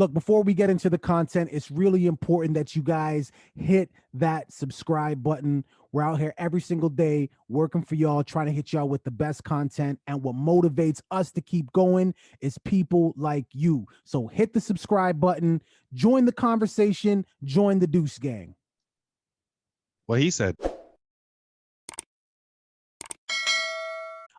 Look, before we get into the content, it's really important that you guys hit that subscribe button. We're out here every single day working for y'all, trying to hit y'all with the best content. And what motivates us to keep going is people like you. So hit the subscribe button, join the conversation, join the Deuce Gang. What he said.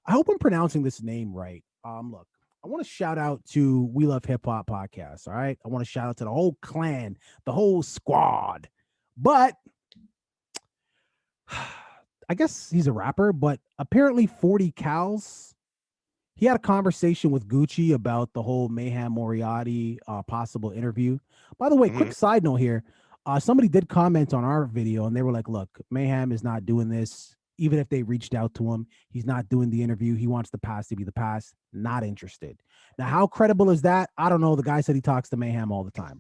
I hope I'm pronouncing this name right. Look, I want to shout out to We Love Hip Hop Podcast. All right. I want to shout out to the whole clan, the whole squad. But I guess he's a rapper, but apparently 40 Cals, he had a conversation with Guttzy about the whole Mayhem Moriarty possible interview. By the way, quick side note here. Somebody did comment on our video and they were like, look, Mayhem is not doing this. Even if they reached out to him, he's not doing the interview. He wants the past to be the past. Not interested. Now, how credible is that? I don't know. The guy said he talks to Mayhem all the time.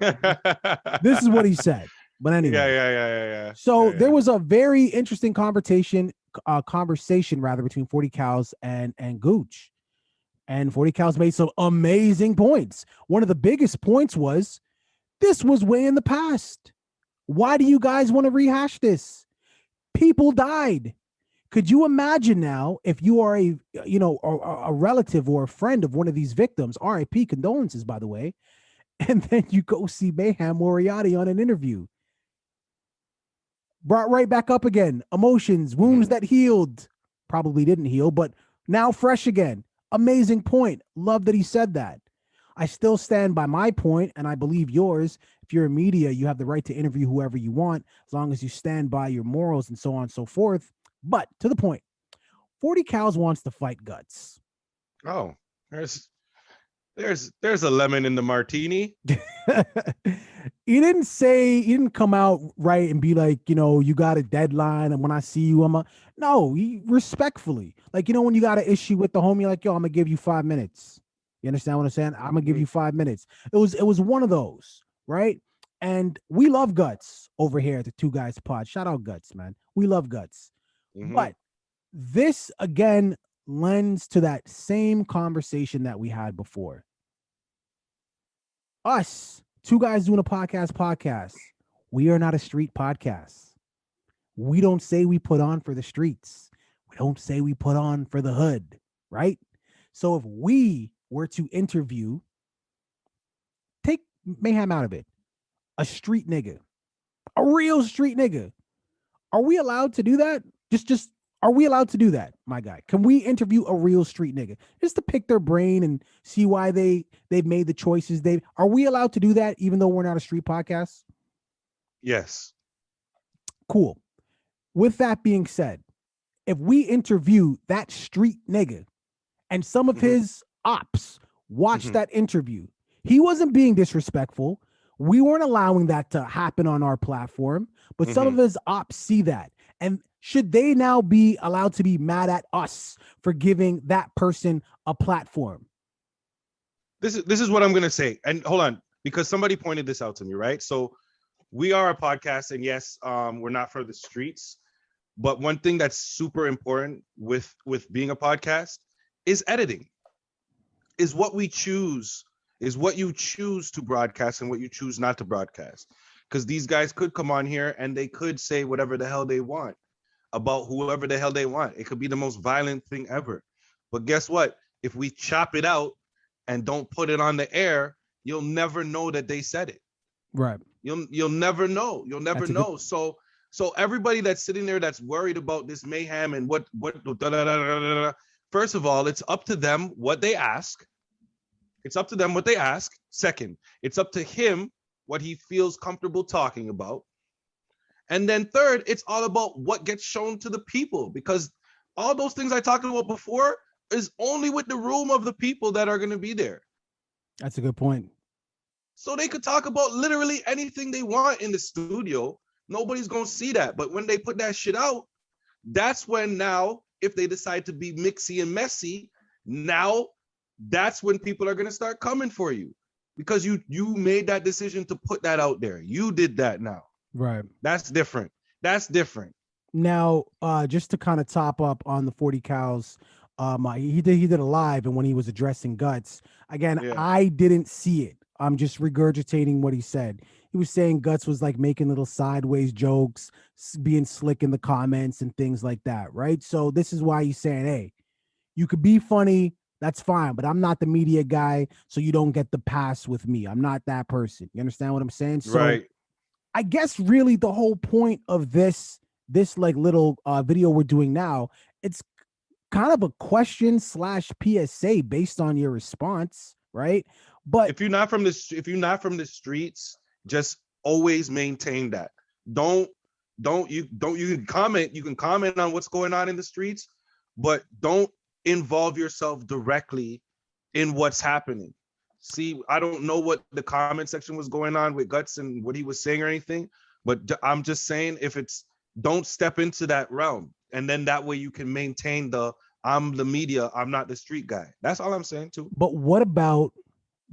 This is what he said. But anyway. Yeah. So there was a very interesting conversation between 40 Cals and Gooch. And 40 Cals made some amazing points. One of the biggest points was, this was way in the past. Why do you guys want to rehash this? People died. Could you imagine now if you are a relative or a friend of one of these victims, RIP, condolences, by the way, and then you go see Mayhem Moriarty on an interview. Brought right back up again. Emotions, wounds that healed, probably didn't heal, but now fresh again. Amazing point. Love that he said that. I still stand by my point, and I believe yours. If you're in media, you have the right to interview whoever you want, as long as you stand by your morals and so on and so forth. But to the point, 40 Cals wants to fight Guttz. Oh, there's a lemon in the martini. He didn't come out right and be like, you got a deadline, and when I see you, no, he respectfully, like, when you got an issue with the homie, like, yo, I'm gonna give you 5 minutes. You understand what I'm saying? I'm gonna give you 5 minutes. It was one of those, right? And we love Guttz over here at the Two Guys Pod. Shout out Guttz, man. We love Guttz. But this again lends to that same conversation that we had before. Us, two guys doing a podcast. We are not a street podcast. We don't say we put on for the streets. We don't say we put on for the hood, right? So if we were to interview, take Mayhem out of it, a street nigga, a real street nigga, are we allowed to do that? Just are we allowed to do that, my guy? Can we interview a real street nigga just to pick their brain and see why they've made the choices are we allowed to do that even though we're not a street podcast? Yes. Cool. With that being said, if we interview that street nigga and some of his ops watch that interview, he wasn't being disrespectful. We weren't allowing that to happen on our platform, but some of his ops see that. And should they now be allowed to be mad at us for giving that person a platform? This is what I'm going to say. And hold on, because somebody pointed this out to me, right? So we are a podcast, and yes, we're not for the streets. But one thing that's super important with being a podcast is editing. Is what we choose, is what you choose to broadcast and what you choose not to broadcast. Because these guys could come on here and they could say whatever the hell they want about whoever the hell they want. It could be the most violent thing ever. But guess what? If we chop it out and don't put it on the air, you'll never know that they said it. Right. You'll never know. You'll never know. So everybody that's sitting there that's worried about this Mayhem and what first of all, it's up to them what they ask. It's up to them what they ask. Second, it's up to him what he feels comfortable talking about. And then third, it's all about what gets shown to the people, because all those things I talked about before is only with the room of the people that are going to be there. That's a good point. So they could talk about literally anything they want in the studio. Nobody's going to see that. But when they put that shit out, that's when now, if they decide to be mixy and messy, now that's when people are going to start coming for you, because you made that decision to put that out there. You did that now. Right. That's different. That's different. Now, just to kind of top up on the 40 Cals, he did a live, and when he was addressing Guttz, again, I didn't see it. I'm just regurgitating what he said. He was saying Guts was like making little sideways jokes, being slick in the comments and things like that, right? So this is why he's saying, hey, you could be funny, that's fine, but I'm not the media guy, so you don't get the pass with me. I'm not that person. You understand what I'm saying? So Right. I guess really the whole point of this like little video we're doing now, it's kind of a question slash PSA based on your response, right? But If you're not from the streets, just always maintain that. Don't you can comment on what's going on in the streets, but don't involve yourself directly in what's happening. See, I don't know what the comment section was going on with Guts and what he was saying or anything, but I'm just saying, don't step into that realm, and then that way you can maintain I'm the media, I'm not the street guy. That's all I'm saying too. but what about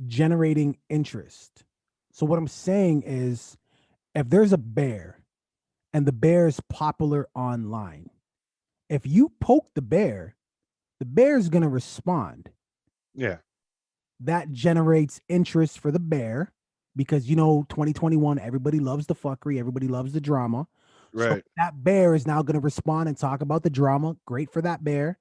generating interest? So what I'm saying is, if there's a bear and the bear is popular online, if you poke the bear is going to respond. Yeah. That generates interest for the bear because, 2021, everybody loves the fuckery, everybody loves the drama. Right. So that bear is now going to respond and talk about the drama. Great for that bear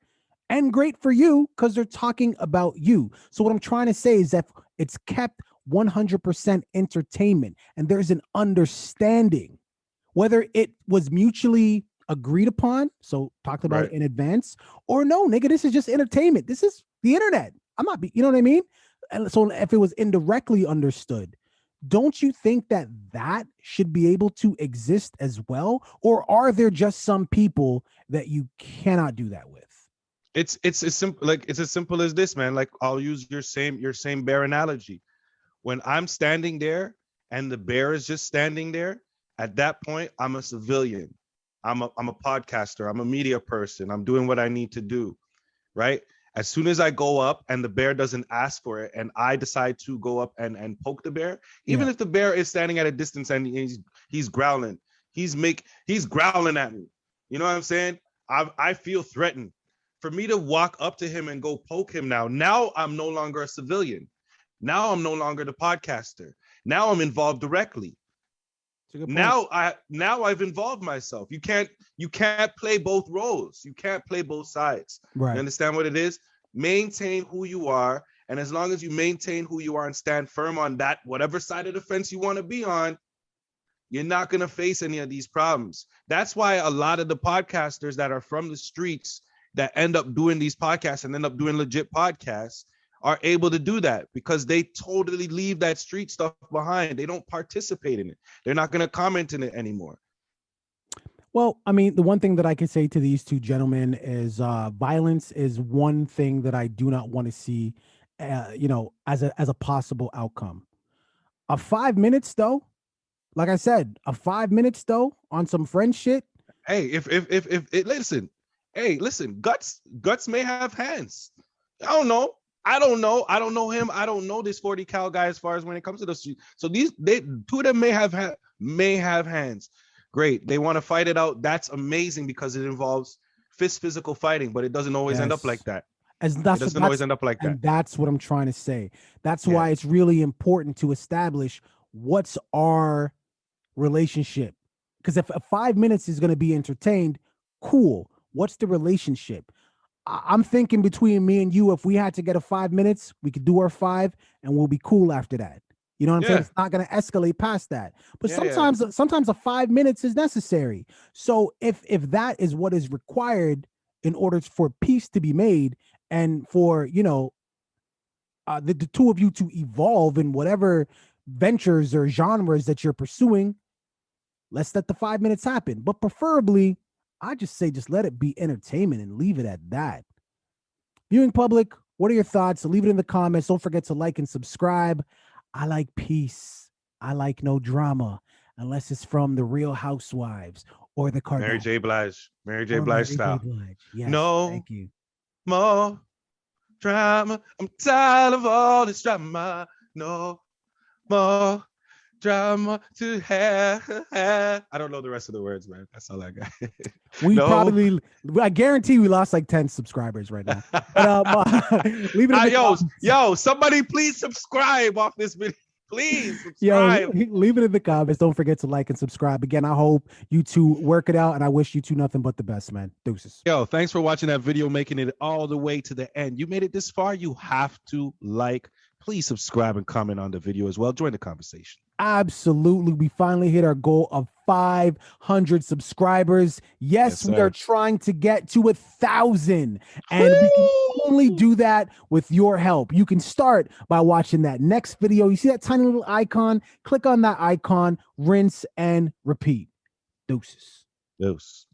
and great for you because they're talking about you. So what I'm trying to say is that it's kept 100% entertainment and there's an understanding, whether it was mutually agreed upon, so talked about it in advance, or no, nigga, this is just entertainment. This is the internet. I'm not, you know what I mean? And so if it was indirectly understood, don't you think that should be able to exist as well? Or are there just some people that you cannot do that with? It's as simple as this, man. Like, I'll use your same bear analogy. When I'm standing there and the bear is just standing there, at that point, I'm a civilian. I'm a podcaster. I'm a media person. I'm doing what I need to do, right? As soon as I go up and the bear doesn't ask for it, and I decide to go up and poke the bear, even if the bear is standing at a distance and he's growling, he's growling at me. You know what I'm saying? I feel threatened. For me to walk up to him and go poke him now I'm no longer a civilian. Now I'm no longer the podcaster. Now I'm involved directly. Now I've involved myself. You can't play both roles. You can't play both sides. Right. You understand what it is? Maintain who you are, and as long as you maintain who you are and stand firm on that, whatever side of the fence you want to be on, you're not going to face any of these problems. That's why a lot of the podcasters that are from the streets that end up doing these podcasts and end up doing legit podcasts are able to do that because they totally leave that street stuff behind. They don't participate in it. They're not going to comment in it anymore. Well, I mean, the one thing that I can say to these two gentlemen is violence is one thing that I do not want to see, as a possible outcome. 5 minutes though, like I said, 5 minutes though on some friend shit. Hey, if listen, Guts may have hands. I don't know him. I don't know this 40 cal guy as far as when it comes to the street. So two of them may have hands. Great. They want to fight it out. That's amazing because it involves physical fighting, but it doesn't always end up like that. It doesn't always end up like that. And that's what I'm trying to say. That's why it's really important to establish what's our relationship. Because if 5 minutes is going to be entertained, cool. What's the relationship? I'm thinking between me and you, if we had to get a 5 minutes, we could do our 5 and we'll be cool after that. You know what I'm saying? It's not going to escalate past that. But sometimes a 5 minutes is necessary. So if that is what is required in order for peace to be made and for, the two of you to evolve in whatever ventures or genres that you're pursuing, let's let the 5 minutes happen. But preferably, I just say just let it be entertainment and leave it at that. Viewing public, what are your thoughts? Leave it in the comments. Don't forget to like and subscribe. I like peace. I like no drama, unless it's from the Real Housewives or the Kardashians. Mary J. Blige style. Yes, no, thank you. More drama. I'm tired of all this drama. No more drama to have. I don't know the rest of the words, man. That's all I got. I guarantee we lost like 10 subscribers right now. But, leave it yo, somebody please subscribe off this video. Please Yo, subscribe. leave it in the comments. Don't forget to like and subscribe. Again, I hope you two work it out, and I wish you two nothing but the best, man. Deuces. Yo, thanks for watching that video, making it all the way to the end. You made it this far. You have to like. Please subscribe and comment on the video as well. Join the conversation. Absolutely. We finally hit our goal of 500 subscribers. Yes, we are trying to get to 1,000, and we can only do that with your help. You can start by watching that next video. You see that tiny little icon? Click on that icon, rinse and repeat. Deuces. Deuce.